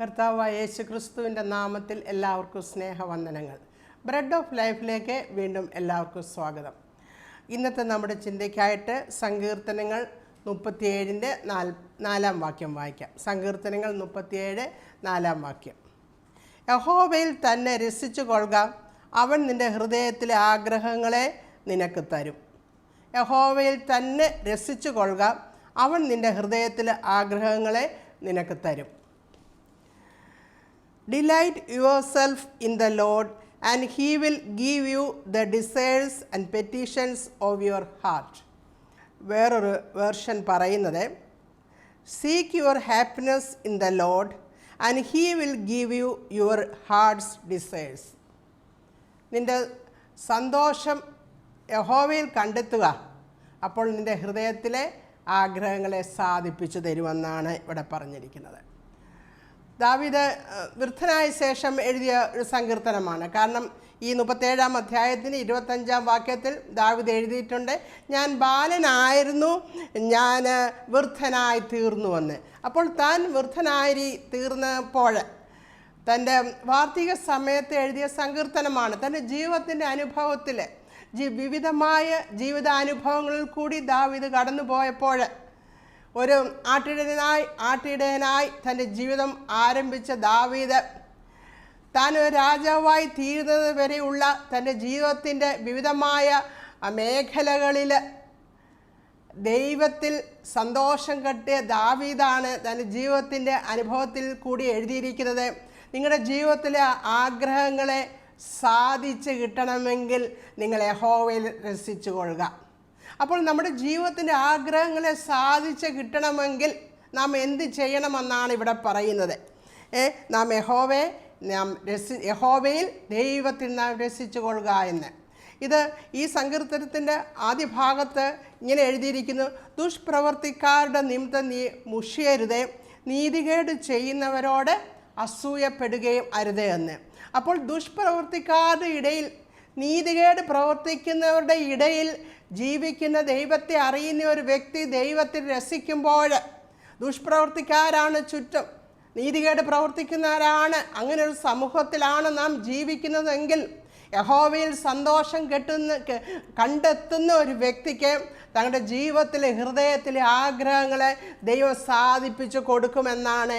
കർത്താവായ യേശു ക്രിസ്തുവിൻ്റെ നാമത്തിൽ എല്ലാവർക്കും സ്നേഹവന്ദനങ്ങൾ. ബ്രെഡ് ഓഫ് ലൈഫിലേക്ക് വീണ്ടും എല്ലാവർക്കും സ്വാഗതം. ഇന്നത്തെ നമ്മുടെ ചിന്തയ്ക്കായിട്ട് സങ്കീർത്തനങ്ങൾ 37-ൻ്റെ 4-ാം വാക്യം വായിക്കാം. സങ്കീർത്തനങ്ങൾ 37, 4-ാം വാക്യം. യഹോവയിൽ തന്നെ രസിച്ചു കൊള്ളുക, അവൻ നിൻ്റെ ഹൃദയത്തിലെ ആഗ്രഹങ്ങളെ നിനക്ക് തരും. യഹോവയിൽ തന്നെ രസിച്ചു കൊള്ളുക, അവൻ നിൻ്റെ ഹൃദയത്തിലെ ആഗ്രഹങ്ങളെ നിനക്ക് തരും. Delight yourself in the Lord, and He will give you the desires and petitions of your heart. വേറൊരു വേർഷൻ പറയുന്നത്, Seek your happiness in the Lord, and He will give you your heart's desires. നിൻ്റെ സന്തോഷം യഹോവയിൽ കണ്ടെത്തുക, അപ്പോൾ നിൻ്റെ ഹൃദയത്തിലെ ആഗ്രഹങ്ങളെ സാധിപ്പിച്ചു തരുമെന്നാണ് ഇവിടെ പറഞ്ഞിരിക്കുന്നത്. ദാവീദ് വൃദ്ധനായ ശേഷം എഴുതിയ ഒരു സങ്കീർത്തനമാണ്. കാരണം ഈ 37-ാം അധ്യായത്തിന് 25-ാം വാക്യത്തിൽ ദാവീദ് എഴുതിയിട്ടുണ്ട്, ഞാൻ ബാലനായിരുന്നു, ഞാൻ വൃദ്ധനായി തീർന്നുവെന്ന്. അപ്പോൾ താൻ വൃദ്ധനായി തീർന്നപ്പോൾ തൻ്റെ വാർദ്ധക്യ സമയത്ത് എഴുതിയ സങ്കീർത്തനമാണ്. തൻ്റെ ജീവിതത്തിൻ്റെ അനുഭവത്തിൽ വിവിധമായ ജീവിതാനുഭവങ്ങളിൽ കൂടി ദാവീദ് കടന്നു പോയപ്പോൾ ഒരു ആട്ടിടയനായി തൻ്റെ ജീവിതം ആരംഭിച്ച ദാവീദ് താൻ ഒരു രാജാവായി തീരുന്നത് വരെയുള്ള തൻ്റെ ജീവിതത്തിൻ്റെ വിവിധമായ മേഖലകളിൽ ദൈവത്തിൽ സന്തോഷം കെട്ടിയ ദാവീദാണ് തൻ്റെ ജീവിതത്തിൻ്റെ അനുഭവത്തിൽ കൂടി എഴുതിയിരിക്കുന്നത്. നിങ്ങളുടെ ജീവിതത്തിലെ ആഗ്രഹങ്ങളെ സാധിച്ച് കിട്ടണമെങ്കിൽ നിങ്ങൾ യഹോവയിൽ രസിച്ചു കൊള്ളുക. അപ്പോൾ നമ്മുടെ ജീവിതത്തിൻ്റെ ആഗ്രഹങ്ങളെ സാധിച്ച് കിട്ടണമെങ്കിൽ നാം എന്ത് ചെയ്യണമെന്നാണ് ഇവിടെ പറയുന്നത്. നാം യഹോവയിൽ ദൈവത്തിൽ നാം രസിച്ചു കൊള്ളുക എന്ന്. ഇത് ഈ സങ്കീർത്തനത്തിൻ്റെ ആദ്യ ഭാഗത്ത് ഇങ്ങനെ എഴുതിയിരിക്കുന്നു, ദുഷ്പ്രവർത്തിക്കാരുടെ നിമിത്തം നീ മുഷിയരുതേ, നീതികേട് ചെയ്യുന്നവരോട് അസൂയപ്പെടുകയും അരുതേ എന്ന്. അപ്പോൾ ദുഷ്പ്രവർത്തിക്കാരുടെ ഇടയിൽ, നീതികേട് പ്രവർത്തിക്കുന്നവരുടെ ഇടയിൽ ജീവിക്കുന്ന ദൈവത്തെ അറിയുന്ന ഒരു വ്യക്തി ദൈവത്തിൽ രസിക്കുമ്പോൾ, ദുഷ്പ്രവർത്തിക്കാരാണ് ചുറ്റും, നീതികേട് പ്രവർത്തിക്കുന്നവരാണ്, അങ്ങനെ ഒരു സമൂഹത്തിലാണ് നാം ജീവിക്കുന്നതെങ്കിൽ യഹോവയിൽ സന്തോഷം കണ്ടെത്തുന്ന ഒരു വ്യക്തിക്ക് തങ്ങളുടെ ജീവിതത്തിലെ ഹൃദയത്തിലെ ആഗ്രഹങ്ങളെ ദൈവം സാധിപ്പിച്ചു കൊടുക്കുമെന്നാണ്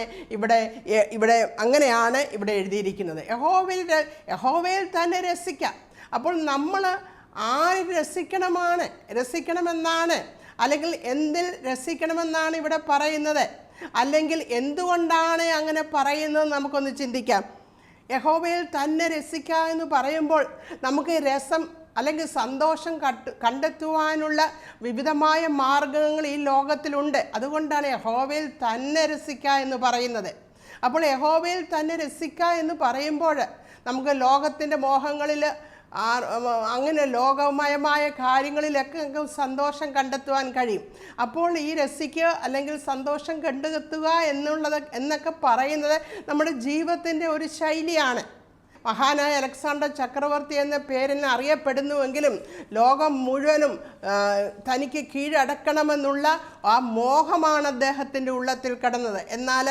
ഇവിടെ അങ്ങനെയാണ് ഇവിടെ എഴുതിയിരിക്കുന്നത്. യഹോവയിൽ തന്നെ രസിക്കാം. അപ്പോൾ നമ്മൾ ആര് രസിക്കണമെന്നാണ്, അല്ലെങ്കിൽ എന്തിൽ രസിക്കണമെന്നാണ് ഇവിടെ പറയുന്നത്, അല്ലെങ്കിൽ എന്തുകൊണ്ടാണ് അങ്ങനെ പറയുന്നത് നമുക്കൊന്ന് ചിന്തിക്കാം. യഹോവയിൽ തന്നെ രസിക്കുക എന്ന് പറയുമ്പോൾ നമുക്ക് രസം അല്ലെങ്കിൽ സന്തോഷം കണ്ടെത്തുവാനുള്ള വിവിധമായ മാർഗങ്ങൾ ഈ ലോകത്തിലുണ്ട്. അതുകൊണ്ടാണ് യഹോവയിൽ തന്നെ രസിക്കുക എന്ന് പറയുന്നത്. അപ്പോൾ യഹോവയിൽ തന്നെ രസിക്കുക എന്ന് പറയുമ്പോൾ നമുക്ക് ലോകത്തിൻ്റെ മോഹങ്ങളിൽ അങ്ങനെ ലോകമയമായ കാര്യങ്ങളിലൊക്കെ സന്തോഷം കണ്ടെത്തുവാൻ കഴിയും. അപ്പോൾ ഈ രസിക്കുക അല്ലെങ്കിൽ സന്തോഷം കണ്ടെത്തുക എന്നൊക്കെ പറയുന്നത് നമ്മുടെ ജീവിതത്തിൻ്റെ ഒരു ശൈലിയാണ്. മഹാനായ അലക്സാണ്ടർ ചക്രവർത്തി എന്ന പേരിന് അറിയപ്പെടുന്നുവെങ്കിലും ലോകം മുഴുവനും തനിക്ക് കീഴടക്കണമെന്നുള്ള ആ മോഹമാണ് അദ്ദേഹത്തിൻ്റെ ഉള്ളത്തിൽ കിടന്നത്. എന്നാൽ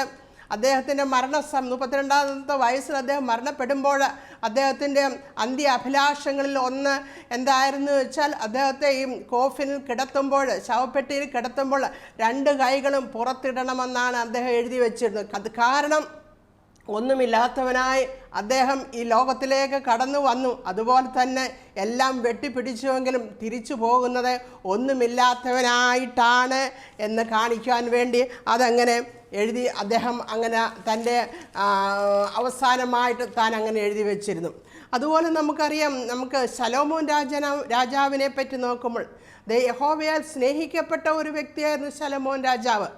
അദ്ദേഹത്തിൻ്റെ 32-ാമത്തെ വയസ്സിൽ അദ്ദേഹം മരണപ്പെടുമ്പോൾ അദ്ദേഹത്തിൻ്റെ അന്ത്യ അഭിലാഷങ്ങളിൽ ഒന്ന് എന്തായിരുന്നു വെച്ചാൽ, അദ്ദേഹത്തെ ഈ കോഫിനിൽ കിടത്തുമ്പോൾ, ശവപ്പെട്ടിയിൽ കിടത്തുമ്പോൾ 2 കൈകളും പുറത്തിടണമെന്നാണ് അദ്ദേഹം എഴുതി വച്ചിരുന്നത്. അത് കാരണം ഒന്നുമില്ലാത്തവനായി അദ്ദേഹം ഈ ലോകത്തിലേക്ക് കടന്നു വന്നു. അതുപോലെ തന്നെ എല്ലാം വെട്ടിപ്പിടിച്ചുവെങ്കിലും തിരിച്ചു പോകുന്നത് ഒന്നുമില്ലാത്തവനായിട്ടാണ് എന്ന് കാണിക്കാൻ വേണ്ടി അതങ്ങനെ എഴുതി അദ്ദേഹം അങ്ങനെ തൻ്റെ അവസാനമായിട്ട് താൻ അങ്ങനെ എഴുതി വച്ചിരുന്നു. അതുപോലെ നമുക്കറിയാം, നമുക്ക് ശലോമോൻ രാജാവിനെ പറ്റി നോക്കുമ്പോൾ യഹോവയാൽ സ്നേഹിക്കപ്പെട്ട ഒരു വ്യക്തിയായിരുന്നു ശലോമോൻ രാജാവ്.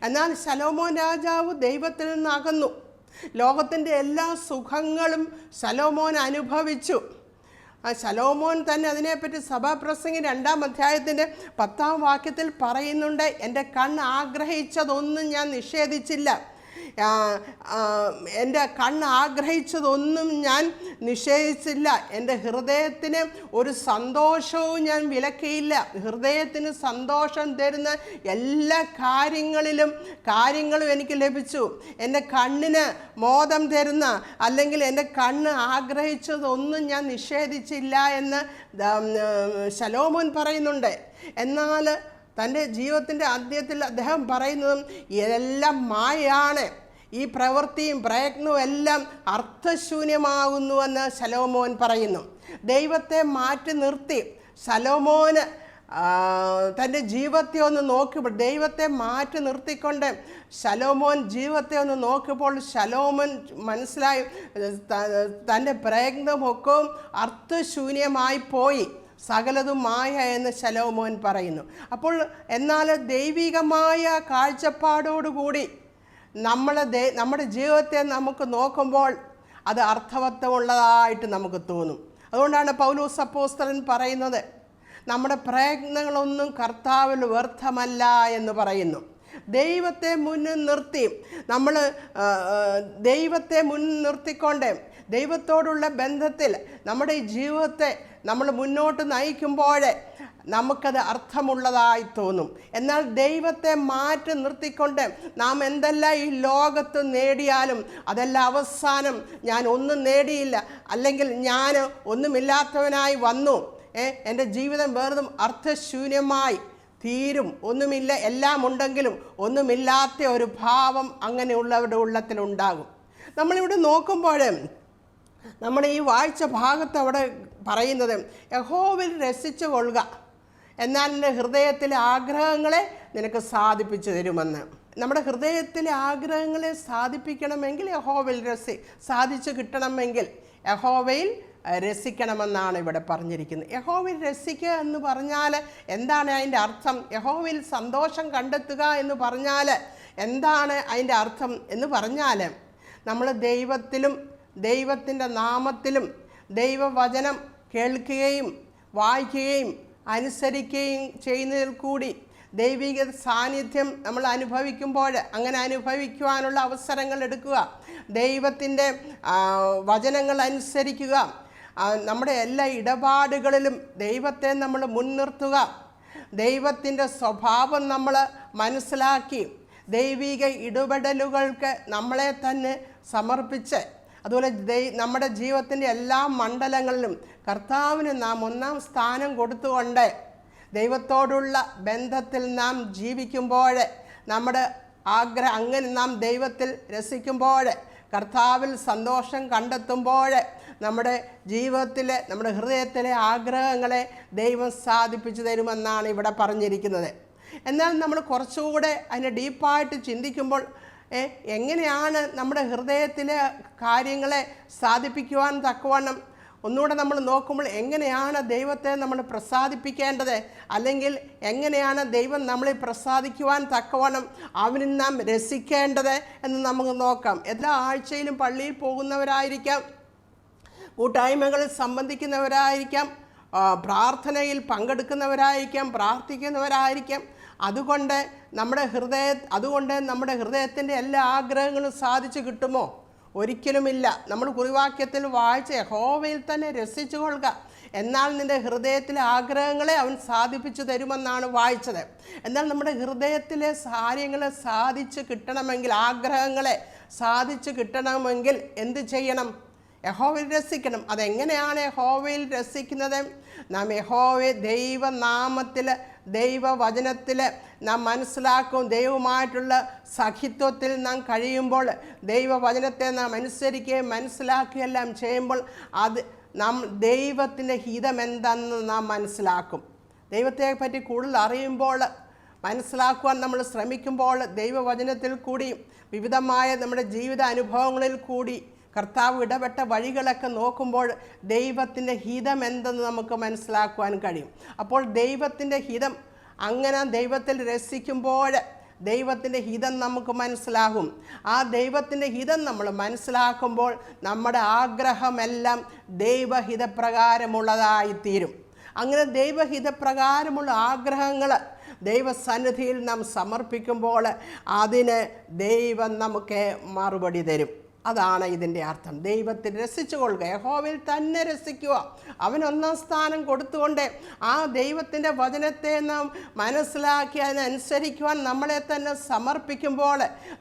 എന്നാൽ ശലോമോൻ രാജാവ് ദൈവത്തിൽ നിന്ന് അകന്നു. ലോകത്തിൻ്റെ എല്ലാ സുഖങ്ങളും ശലോമോൻ അനുഭവിച്ചു. ശലോമോൻ തന്നെ അതിനെപ്പറ്റി സഭാപ്രസംഗി 2-ാം അധ്യായത്തിൻ്റെ 10-ാം വാക്യത്തിൽ പറയുന്നുണ്ട്, എൻ്റെ കണ്ണ് ആഗ്രഹിച്ചതൊന്നും ഞാൻ നിഷേധിച്ചില്ല, എൻ്റെ കണ്ണ് ആഗ്രഹിച്ചതൊന്നും ഞാൻ നിഷേധിച്ചില്ല. എൻ്റെ ഹൃദയത്തിന് ഒരു സന്തോഷവും ഞാൻ വിലക്കിയില്ല. ഹൃദയത്തിന് സന്തോഷം തരുന്ന എല്ലാ കാര്യങ്ങളും എനിക്ക് ലഭിച്ചു. എൻ്റെ കണ്ണിന് മോദം തരുന്ന അല്ലെങ്കിൽ എൻ്റെ കണ്ണ് ആഗ്രഹിച്ചതൊന്നും ഞാൻ നിഷേധിച്ചില്ല എന്ന് ശലോമോൻ പറയുന്നുണ്ട്. എന്നാൽ തൻ്റെ ജീവിതത്തിൻ്റെ അന്ത്യത്തിൽ അദ്ദേഹം പറയുന്നതും ഇതെല്ലാം മായയാണ്, ഈ പ്രവൃത്തിയും പ്രയത്നവും എല്ലാം അർത്ഥശൂന്യമാകുന്നുവെന്ന് ശലോമോൻ പറയുന്നു. ദൈവത്തെ മാറ്റി നിർത്തി ശലോമോന് തൻ്റെ ജീവിതത്തെ ഒന്ന് നോക്കിയപ്പോൾ, ദൈവത്തെ മാറ്റി നിർത്തിക്കൊണ്ട് ശലോമോൻ ജീവിതത്തെ ഒന്ന് നോക്കിയപ്പോൾ ശലോമോൻ മനസ്സിലായി തൻ്റെ പ്രയത്നമൊക്കെ അർത്ഥശൂന്യമായി പോയി, സകലതും മായ എന്ന് ശലോമോൻ പറയുന്നു. അപ്പോൾ എന്നാൽ ദൈവികമായ കാഴ്ചപ്പാടോടുകൂടി നമ്മുടെ ജീവിതത്തെ നമുക്ക് നോക്കുമ്പോൾ അത് അർത്ഥവത്തമുള്ളതായിട്ട് നമുക്ക് തോന്നും. അതുകൊണ്ടാണ് പൗലോസ് അപ്പോസ്തലൻ പറയുന്നത്, നമ്മുടെ പ്രയത്നങ്ങളൊന്നും കർത്താവിൽ വ്യർത്ഥമല്ല എന്ന് പറയുന്നു. ദൈവത്തെ മുന്നിൽ നിർത്തി ദൈവത്തെ മുന്നിൽ നിർത്തിക്കൊണ്ട് ദൈവത്തോടുള്ള ബന്ധത്തിൽ നമ്മുടെ ഈ ജീവിതത്തെ നമ്മൾ മുന്നോട്ട് നയിക്കുമ്പോൾ നമുക്കത് അർത്ഥമുള്ളതായി തോന്നും. എന്നാൽ ദൈവത്തെ മാറ്റി നിർത്തിക്കൊണ്ട് നാം എന്തെല്ലാം ഈ ലോകത്ത് നേടിയാലും അതെല്ലാം അവസാനം ഞാൻ ഒന്നും നേടിയില്ല, അല്ലെങ്കിൽ ഞാൻ ഒന്നുമില്ലാത്തവനായി വന്നു, എൻ്റെ ജീവിതം വെറുതും അർത്ഥശൂന്യമായി തീരും, ഒന്നുമില്ല, എല്ലാം ഉണ്ടെങ്കിലും ഒന്നുമില്ലാത്ത ഒരു ഭാവം അങ്ങനെയുള്ളവരുടെ ഉള്ളത്തിലുണ്ടാകും. നമ്മളിവിടെ നോക്കുമ്പോൾ നമ്മുടെ ഈ വായിച്ച ഭാഗത്ത് അവിടെ പറയുന്നത് യഹോവയിൽ രസിച്ചു കൊള്ളുക, എന്നാൽ എൻ്റെ ഹൃദയത്തിലെ ആഗ്രഹങ്ങളെ നിനക്ക് സാധിപ്പിച്ചു തരുമെന്ന്. നമ്മുടെ ഹൃദയത്തിലെ ആഗ്രഹങ്ങളെ സാധിപ്പിക്കണമെങ്കിൽ യഹോവയിൽ സാധിച്ചു കിട്ടണമെങ്കിൽ യഹോവയിൽ രസിക്കണമെന്നാണ് ഇവിടെ പറഞ്ഞിരിക്കുന്നത്. യഹോവയിൽ രസിക്കുക എന്ന് പറഞ്ഞാൽ എന്താണ് അതിൻ്റെ അർത്ഥം? യഹോവയിൽ സന്തോഷം കണ്ടെത്തുക എന്ന് പറഞ്ഞാൽ എന്താണ് അതിൻ്റെ അർത്ഥം എന്ന് പറഞ്ഞാൽ, നമ്മൾ ദൈവത്തിലും ദൈവത്തിൻ്റെ നാമത്തിലും ദൈവവചനം കേൾക്കുകയും വായിക്കുകയും അനുസരിക്കുകയും ചെയ്യുന്നതിൽ കൂടി ദൈവിക സാന്നിധ്യം നമ്മൾ അനുഭവിക്കുമ്പോൾ അങ്ങനെ അനുഭവിക്കുവാനുള്ള അവസരങ്ങൾ എടുക്കുക, ദൈവത്തിൻ്റെ വചനങ്ങൾ അനുസരിക്കുക, നമ്മുടെ എല്ലാ ഇടപാടുകളിലും ദൈവത്തെ നമ്മൾ മുൻനിർത്തുക, ദൈവത്തിൻ്റെ സ്വഭാവം നമ്മൾ മനസ്സിലാക്കി ദൈവിക ഇടപെടലുകൾക്ക് നമ്മളെ തന്നെ സമർപ്പിച്ച്, അതുപോലെ നമ്മുടെ ജീവിതത്തിൻ്റെ എല്ലാ മണ്ഡലങ്ങളിലും കർത്താവിന് നാം ഒന്നാം സ്ഥാനം കൊടുത്തുകൊണ്ട് ദൈവത്തോടുള്ള ബന്ധത്തിൽ നാം ജീവിക്കുമ്പോൾ, നമ്മുടെ അങ്ങനെ നാം ദൈവത്തിൽ രസിക്കുമ്പോൾ, കർത്താവിൽ സന്തോഷം കണ്ടെത്തുമ്പോൾ നമ്മുടെ ജീവിതത്തിലെ നമ്മുടെ ഹൃദയത്തിലെ ആഗ്രഹങ്ങളെ ദൈവം സാധിപ്പിച്ചു തരുമെന്നാണ് ഇവിടെ പറഞ്ഞിരിക്കുന്നത്. എന്നാൽ നമ്മൾ കുറച്ചുകൂടെ അതിനെ ഡീപ്പായിട്ട് ചിന്തിക്കുമ്പോൾ എങ്ങനെയാണ് നമ്മുടെ ഹൃദയത്തിലെ കാര്യങ്ങളെ സാധിപ്പിക്കുവാൻ തക്കവണ്ണം ഒന്നുകൂടെ നമ്മൾ നോക്കുമ്പോൾ എങ്ങനെയാണ് ദൈവത്തെ നമ്മൾ പ്രസാദിപ്പിക്കേണ്ടത്, അല്ലെങ്കിൽ എങ്ങനെയാണ് ദൈവം നമ്മളെ പ്രസാദിക്കുവാൻ തക്കവണ്ണം അവനിൽ നാം രസിക്കേണ്ടത് എന്ന് നമുക്ക് നോക്കാം. എല്ലാ ആഴ്ചയിലും പള്ളിയിൽ പോകുന്നവരായിരിക്കാം, കൂട്ടായ്മകളിൽ സംബന്ധിക്കുന്നവരായിരിക്കാം, പ്രാർത്ഥനയിൽ പങ്കെടുക്കുന്നവരായിരിക്കാം, പ്രാർത്ഥിക്കുന്നവരായിരിക്കാം. അതുകൊണ്ട് നമ്മുടെ ഹൃദയത്തിൻ്റെ എല്ലാ ആഗ്രഹങ്ങളും സാധിച്ചു കിട്ടുമോ? ഒരിക്കലുമില്ല. നമ്മൾ കുറിവാക്യത്തിൽ വായിച്ച യഹോവയിൽ തന്നെ രസിച്ചു കൊള്ളുക, എന്നാൽ നിൻ്റെ ഹൃദയത്തിലെ ആഗ്രഹങ്ങളെ അവൻ സാധിപ്പിച്ചു തരുമെന്നാണ് വായിച്ചത്. എന്നാൽ നമ്മുടെ ഹൃദയത്തിലെ കാര്യങ്ങളെ സാധിച്ചു കിട്ടണമെങ്കിൽ, ആഗ്രഹങ്ങളെ സാധിച്ചു കിട്ടണമെങ്കിൽ എന്ത് ചെയ്യണം? യഹോവയിൽ രസിക്കണം. അതെങ്ങനെയാണ് യഹോവയിൽ രസിക്കുന്നത്? നാം യഹോവയെ ദൈവനാമത്തിൽ ദൈവവചനത്തിൽ നാം മനസ്സിലാക്കും. ദൈവവുമായിട്ടുള്ള സഖിത്വത്തിൽ നാം കഴിയുമ്പോൾ, ദൈവവചനത്തെ നാം അനുസരിക്കുകയും മനസ്സിലാക്കുകയെല്ലാം ചെയ്യുമ്പോൾ നാം ദൈവത്തിൻ്റെ ഹിതം എന്താണെന്ന് നാം മനസ്സിലാക്കും. ദൈവത്തെ പറ്റി കൂടുതൽ അറിയുമ്പോൾ, മനസ്സിലാക്കുവാൻ നമ്മൾ ശ്രമിക്കുമ്പോൾ, ദൈവവചനത്തിൽ കൂടി വിവിധമായ നമ്മുടെ ജീവിത അനുഭവങ്ങളിൽ കൂടി കർത്താവ് ഇടപെട്ട വഴികളൊക്കെ നോക്കുമ്പോൾ ദൈവത്തിൻ്റെ ഹിതം എന്തെന്ന് നമുക്ക് മനസ്സിലാക്കുവാൻ കഴിയും. അപ്പോൾ ദൈവത്തിൻ്റെ ഹിതം, അങ്ങനെ ദൈവത്തിൽ രസിക്കുമ്പോൾ ദൈവത്തിൻ്റെ ഹിതം നമുക്ക് മനസ്സിലാകും. ആ ദൈവത്തിൻ്റെ ഹിതം നമ്മൾ മനസ്സിലാക്കുമ്പോൾ നമ്മുടെ ആഗ്രഹമെല്ലാം ദൈവഹിതപ്രകാരമുള്ളതായിത്തീരും. അങ്ങനെ ദൈവഹിതപ്രകാരമുള്ള ആഗ്രഹങ്ങൾ ദൈവസന്നിധിയിൽ നാം സമർപ്പിക്കുമ്പോൾ അതിന് ദൈവം നമുക്ക് മറുപടി തരും. അതാണ് ഇതിൻ്റെ അർത്ഥം. ദൈവത്തിൽ രസിച്ചു കൊള്ളുക, യഹോവയിൽ തന്നെ രസിക്കുക. അവൻ ഒന്നാം സ്ഥാനം കൊടുത്തുകൊണ്ട് ആ ദൈവത്തിൻ്റെ വചനത്തെ നാം മനസ്സിലാക്കി അതിനനുസരിക്കുവാൻ നമ്മളെ തന്നെ സമർപ്പിക്കുമ്പോൾ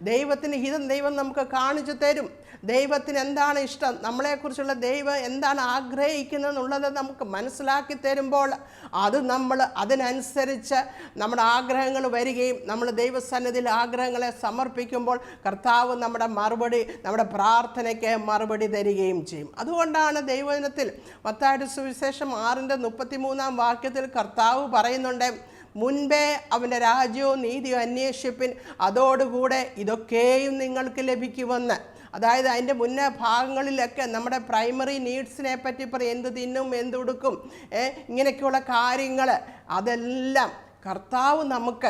ദൈവത്തിന് ഹിതം ദൈവം നമുക്ക് കാണിച്ചു തരും. ദൈവത്തിന് എന്താണ് ഇഷ്ടം, നമ്മളെക്കുറിച്ചുള്ള ദൈവം എന്താണ് ആഗ്രഹിക്കുന്നത് എന്നുള്ളത് നമുക്ക് മനസ്സിലാക്കി തരുമ്പോൾ നമ്മൾ അതിനനുസരിച്ച് നമ്മുടെ ആഗ്രഹങ്ങൾ വരികയും നമ്മൾ ദൈവസന്നിധിയിൽ ആഗ്രഹങ്ങളെ സമർപ്പിക്കുമ്പോൾ കർത്താവ് നമ്മുടെ പ്രാർത്ഥനയ്ക്ക് മറുപടി തരികയും ചെയ്യും. അതുകൊണ്ടാണ് ദൈവവചനത്തിൽ മത്തായിയുടെ സുവിശേഷം 6:33 കർത്താവ് പറയുന്നുണ്ട്, മുൻപേ അവൻ്റെ രാജ്യവും നീതിയും അന്വേഷിപ്പിൻ, അതോടുകൂടെ ഇതൊക്കെയും നിങ്ങൾക്ക് ലഭിക്കുമെന്ന്. അതായത് അതിൻ്റെ മുന്നേ ഭാഗങ്ങളിലൊക്കെ നമ്മുടെ പ്രൈമറി നീഡ്സിനെ പറ്റി പറയും, എന്ത് തിന്നും എന്തുടുക്കും, ഇങ്ങനെയൊക്കെയുള്ള കാര്യങ്ങൾ അതെല്ലാം കർത്താവ് നമുക്ക്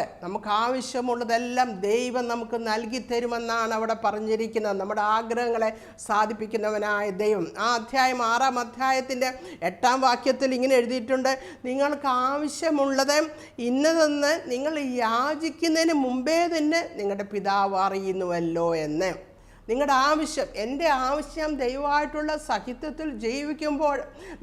ആവശ്യമുള്ളതെല്ലാം ദൈവം നമുക്ക് നൽകി തരുമെന്നാണ് അവിടെ പറഞ്ഞിരിക്കുന്നത്. നമ്മുടെ ആഗ്രഹങ്ങളെ സാധിപ്പിക്കുന്നവനായ ദൈവം. ആ അധ്യായം 6-ാം അധ്യായത്തിൻ്റെ 8-ാം വാക്യത്തിൽ ഇങ്ങനെ എഴുതിയിട്ടുണ്ട്, നിങ്ങൾക്ക് ആവശ്യമുള്ളത് ഇന്നതെന്ന് നിങ്ങൾ യാചിക്കുന്നതിന് മുമ്പേ തന്നെ നിങ്ങളുടെ പിതാവ് അറിയുന്നുവല്ലോ എന്ന്. നിങ്ങളുടെ ആവശ്യം, എൻ്റെ ആവശ്യം ദൈവമായിട്ടുള്ള സഹിത്വത്തിൽ ജീവിക്കുമ്പോൾ,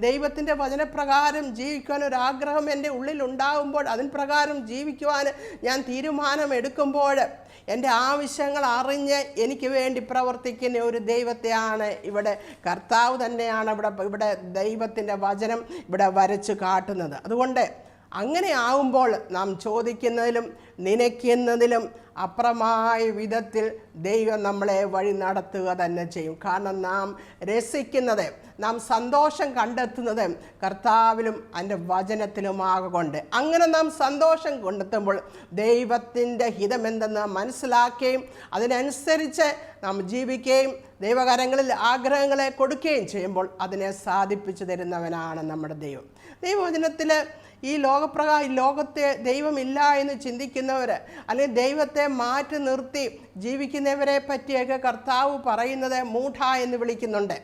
ദൈവത്തിൻ്റെ വചനപ്രകാരം ജീവിക്കുവാൻ ഒരാഗ്രഹം എൻ്റെ ഉള്ളിൽ ഉണ്ടാകുമ്പോൾ, അതിന് പ്രകാരം ജീവിക്കുവാൻ ഞാൻ തീരുമാനമെടുക്കുമ്പോൾ, എൻ്റെ ആവശ്യങ്ങൾ അറിഞ്ഞ് എനിക്ക് വേണ്ടി പ്രവർത്തിക്കുന്ന ഒരു ദൈവത്തെയാണ് ഇവിടെ കർത്താവ് തന്നെയാണ് ഇവിടെ ദൈവത്തിൻ്റെ വചനം ഇവിടെ വരച്ച് കാട്ടുന്നത്. അതുകൊണ്ട് അങ്ങനെ ആവുമ്പോൾ നാം ചോദിക്കുന്നതിലും നനയ്ക്കുന്നതിലും അപ്പുറമായ വിധത്തിൽ ദൈവം നമ്മളെ വഴി നടത്തുക തന്നെ ചെയ്യും. കാരണം നാം രസിക്കുന്നത്, നാം സന്തോഷം കണ്ടെത്തുന്നത് കർത്താവിലും അതിൻ്റെ വചനത്തിലുമാകൊണ്ട്. അങ്ങനെ നാം സന്തോഷം കണ്ടെത്തുമ്പോൾ ദൈവത്തിൻ്റെ ഹിതമെന്തെന്ന് മനസ്സിലാക്കുകയും അതിനനുസരിച്ച് നാം ജീവിക്കുകയും ദൈവകരങ്ങളിൽ ആഗ്രഹങ്ങളെ കൊടുക്കുകയും ചെയ്യുമ്പോൾ അതിനെ സാധിപ്പിച്ചു തരുന്നവനാണ് നമ്മുടെ ദൈവം. ദൈവവചനത്തിൽ ഈ ലോകത്തെ ദൈവമില്ല എന്ന് ചിന്തിക്കുന്നവർ, അല്ലെങ്കിൽ ദൈവത്തെ മാറ്റി നിർത്തി ജീവിക്കുന്നവരെ പറ്റിയൊക്കെ കർത്താവ് പറയുന്നത് മൂഢ എന്ന് വിളിക്കുന്നുണ്ട്.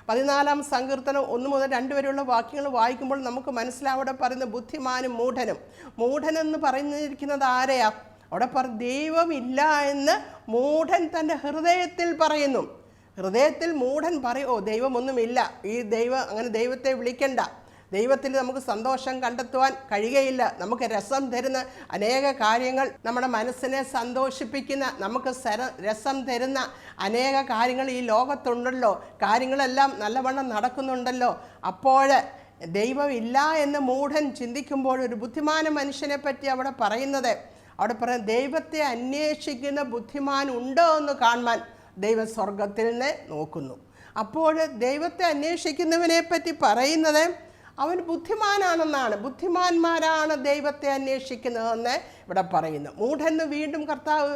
14-ാം സങ്കീർത്തനം 1 മുതൽ 2 വരെയുള്ള വാക്യങ്ങൾ വായിക്കുമ്പോൾ നമുക്ക് മനസ്സിലാവിടെ പറയുന്നത് ബുദ്ധിമാനും മൂഢനും. മൂഢനെന്ന് പറഞ്ഞിരിക്കുന്നത് ആരെയാ? അവിടെ ദൈവമില്ല എന്ന് മൂഢൻ തൻ്റെ ഹൃദയത്തിൽ പറയുന്നു. ഹൃദയത്തിൽ മൂഢൻ പറയോ ദൈവമൊന്നുമില്ല, അങ്ങനെ ദൈവത്തെ വിളിക്കണ്ട, ദൈവത്തിൽ നമുക്ക് സന്തോഷം കണ്ടെത്തുവാൻ കഴിയുകയില്ല. നമുക്ക് രസം തരുന്ന അനേക കാര്യങ്ങൾ, നമ്മുടെ മനസ്സിനെ സന്തോഷിപ്പിക്കുന്ന, നമുക്ക് രസം തരുന്ന അനേക കാര്യങ്ങൾ ഈ ലോകത്തുണ്ടല്ലോ, കാര്യങ്ങളെല്ലാം നല്ലവണ്ണം നടക്കുന്നുണ്ടല്ലോ. അപ്പോൾ ദൈവമില്ല എന്ന് മൂഢൻ ചിന്തിക്കുമ്പോൾ ഒരു ബുദ്ധിമാന മനുഷ്യനെ പറ്റി അവിടെ പറയുന്നത്, ദൈവത്തെ അന്വേഷിക്കുന്ന ബുദ്ധിമാൻ ഉണ്ടോ എന്ന് കാണുവാൻ ദൈവം സ്വർഗത്തിൽ നിന്ന് നോക്കുന്നു. അപ്പോൾ ദൈവത്തെ അന്വേഷിക്കുന്നവനെ പറ്റി പറയുന്നത് അവൻ ബുദ്ധിമാനാണെന്നാണ്. ബുദ്ധിമാന്മാരാണ് ദൈവത്തെ അന്വേഷിക്കുന്നതെന്ന് ഇവിടെ പറയുന്നു. മൂഢന് വീണ്ടും കർത്താവ്